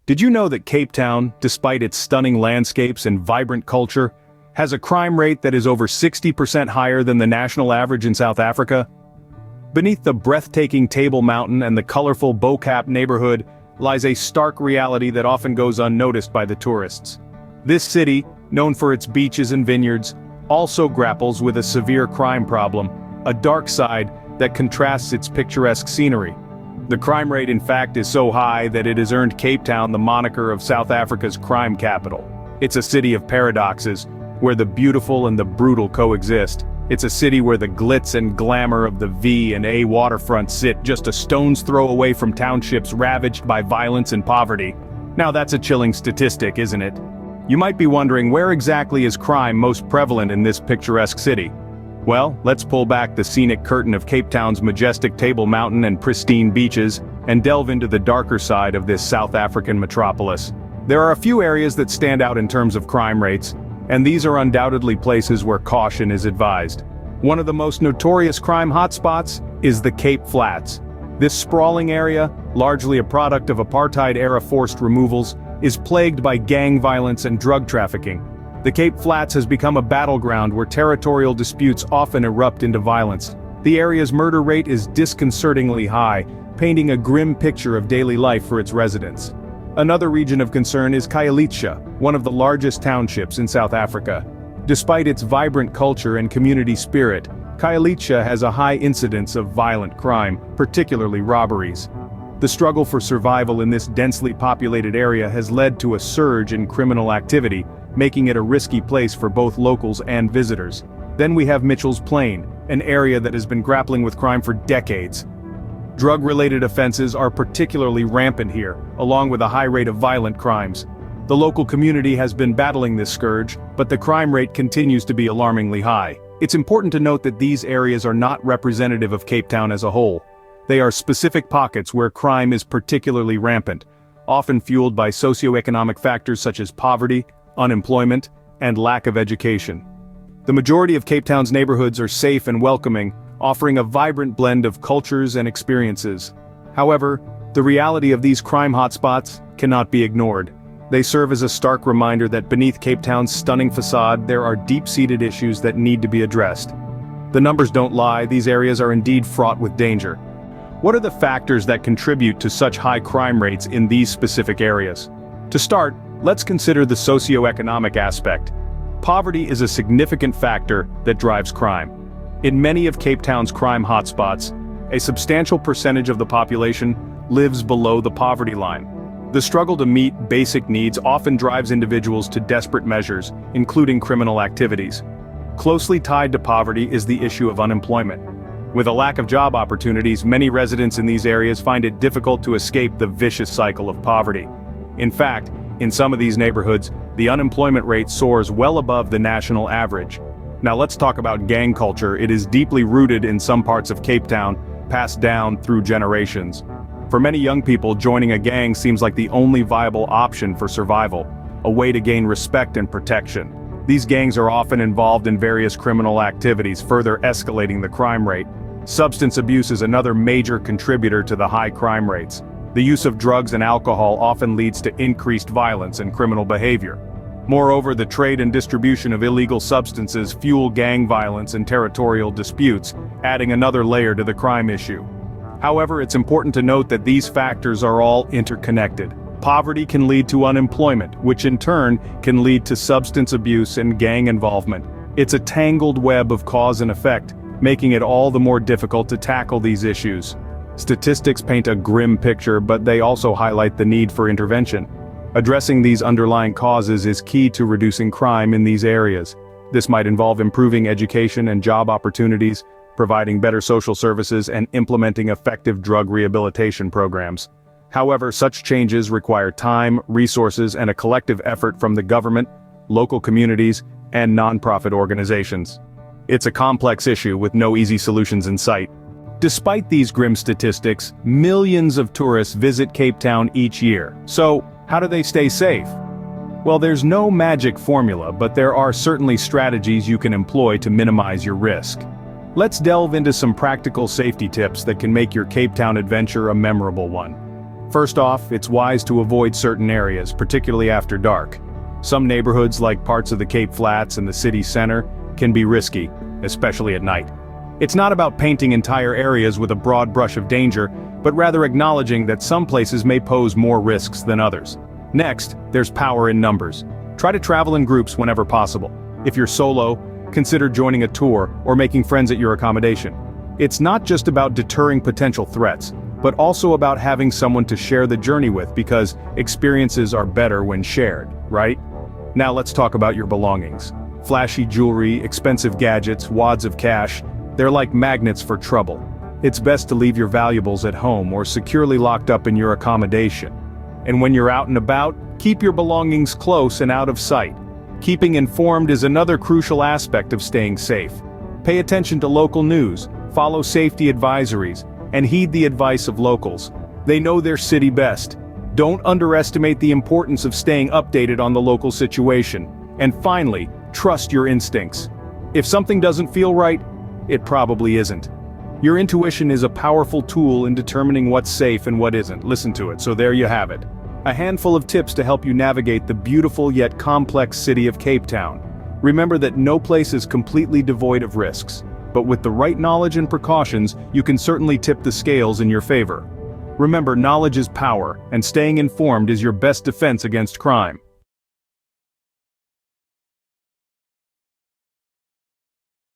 Did you know that Cape Town, despite its stunning landscapes and vibrant culture, has a crime rate that is over 60% higher than the national average in South Africa? Beneath the breathtaking Table Mountain and the colorful Bo Kaap neighborhood lies a stark reality that often goes unnoticed by the tourists. This city, known for its beaches and vineyards, also grapples with a severe crime problem, a dark side that contrasts its picturesque scenery. The crime rate in fact is so high that it has earned Cape Town the moniker of South Africa's crime capital. It's a city of paradoxes, where the beautiful and the brutal coexist. It's a city where the glitz and glamour of the V and A waterfront sit just a stone's throw away from townships ravaged by violence and poverty. Now that's a chilling statistic, isn't it? You might be wondering, where exactly is crime most prevalent in this picturesque city? Well, let's pull back the scenic curtain of Cape Town's majestic Table Mountain and pristine beaches, and delve into the darker side of this South African metropolis. There are a few areas that stand out in terms of crime rates, and these are undoubtedly places where caution is advised. One of the most notorious crime hotspots is the Cape Flats. This sprawling area, largely a product of apartheid-era forced removals, is plagued by gang violence and drug trafficking. The Cape Flats has become a battleground where territorial disputes often erupt into violence. The area's murder rate is disconcertingly high, painting a grim picture of daily life for its residents. Another region of concern is Khayelitsha, one of the largest townships in South Africa. Despite its vibrant culture and community spirit, Khayelitsha has a high incidence of violent crime, particularly robberies. The struggle for survival in this densely populated area has led to a surge in criminal activity, making it a risky place for both locals and visitors. Then we have Mitchell's Plain, an area that has been grappling with crime for decades. Drug-related offenses are particularly rampant here, along with a high rate of violent crimes. The local community has been battling this scourge, but the crime rate continues to be alarmingly high. It's important to note that these areas are not representative of Cape Town as a whole. They are specific pockets where crime is particularly rampant, often fueled by socioeconomic factors such as poverty, unemployment, and lack of education. The majority of Cape Town's neighborhoods are safe and welcoming, offering a vibrant blend of cultures and experiences. However, the reality of these crime hotspots cannot be ignored. They serve as a stark reminder that beneath Cape Town's stunning facade there are deep-seated issues that need to be addressed. The numbers don't lie, these areas are indeed fraught with danger. What are the factors that contribute to such high crime rates in these specific areas? To start, let's consider the socioeconomic aspect. Poverty is a significant factor that drives crime. In many of Cape Town's crime hotspots, a substantial percentage of the population lives below the poverty line. The struggle to meet basic needs often drives individuals to desperate measures, including criminal activities. Closely tied to poverty is the issue of unemployment. With a lack of job opportunities, many residents in these areas find it difficult to escape the vicious cycle of poverty. In fact, in some of these neighborhoods, the unemployment rate soars well above the national average. Now let's talk about gang culture. It is deeply rooted in some parts of Cape Town, passed down through generations. For many young people, joining a gang seems like the only viable option for survival, a way to gain respect and protection. These gangs are often involved in various criminal activities, further escalating the crime rate. Substance abuse is another major contributor to the high crime rates. The use of drugs and alcohol often leads to increased violence and criminal behavior. Moreover, the trade and distribution of illegal substances fuel gang violence and territorial disputes, adding another layer to the crime issue. However, it's important to note that these factors are all interconnected. Poverty can lead to unemployment, which in turn can lead to substance abuse and gang involvement. It's a tangled web of cause and effect, making it all the more difficult to tackle these issues. Statistics paint a grim picture, but they also highlight the need for intervention. Addressing these underlying causes is key to reducing crime in these areas. This might involve improving education and job opportunities, providing better social services, and implementing effective drug rehabilitation programs. However, such changes require time, resources, and a collective effort from the government, local communities, and nonprofit organizations. It's a complex issue with no easy solutions in sight. Despite these grim statistics, millions of tourists visit Cape Town each year. So, how do they stay safe? Well, there's no magic formula, but there are certainly strategies you can employ to minimize your risk. Let's delve into some practical safety tips that can make your Cape Town adventure a memorable one. First off, it's wise to avoid certain areas, particularly after dark. Some neighborhoods, like parts of the Cape Flats and the city center, can be risky, especially at night. It's not about painting entire areas with a broad brush of danger, but rather acknowledging that some places may pose more risks than others. Next, there's power in numbers. Try to travel in groups whenever possible. If you're solo, consider joining a tour or making friends at your accommodation. It's not just about deterring potential threats, but also about having someone to share the journey with, because experiences are better when shared, right? Now let's talk about your belongings. Flashy jewelry, expensive gadgets, wads of cash, they're like magnets for trouble. It's best to leave your valuables at home or securely locked up in your accommodation. And when you're out and about, keep your belongings close and out of sight. Keeping informed is another crucial aspect of staying safe. Pay attention to local news, follow safety advisories, and heed the advice of locals. They know their city best. Don't underestimate the importance of staying updated on the local situation. And finally, trust your instincts. If something doesn't feel right, it probably isn't. Your intuition is a powerful tool in determining what's safe and what isn't. Listen to it, so there you have it. A handful of tips to help you navigate the beautiful yet complex city of Cape Town. Remember that no place is completely devoid of risks, but with the right knowledge and precautions, you can certainly tip the scales in your favor. Remember, knowledge is power, and staying informed is your best defense against crime.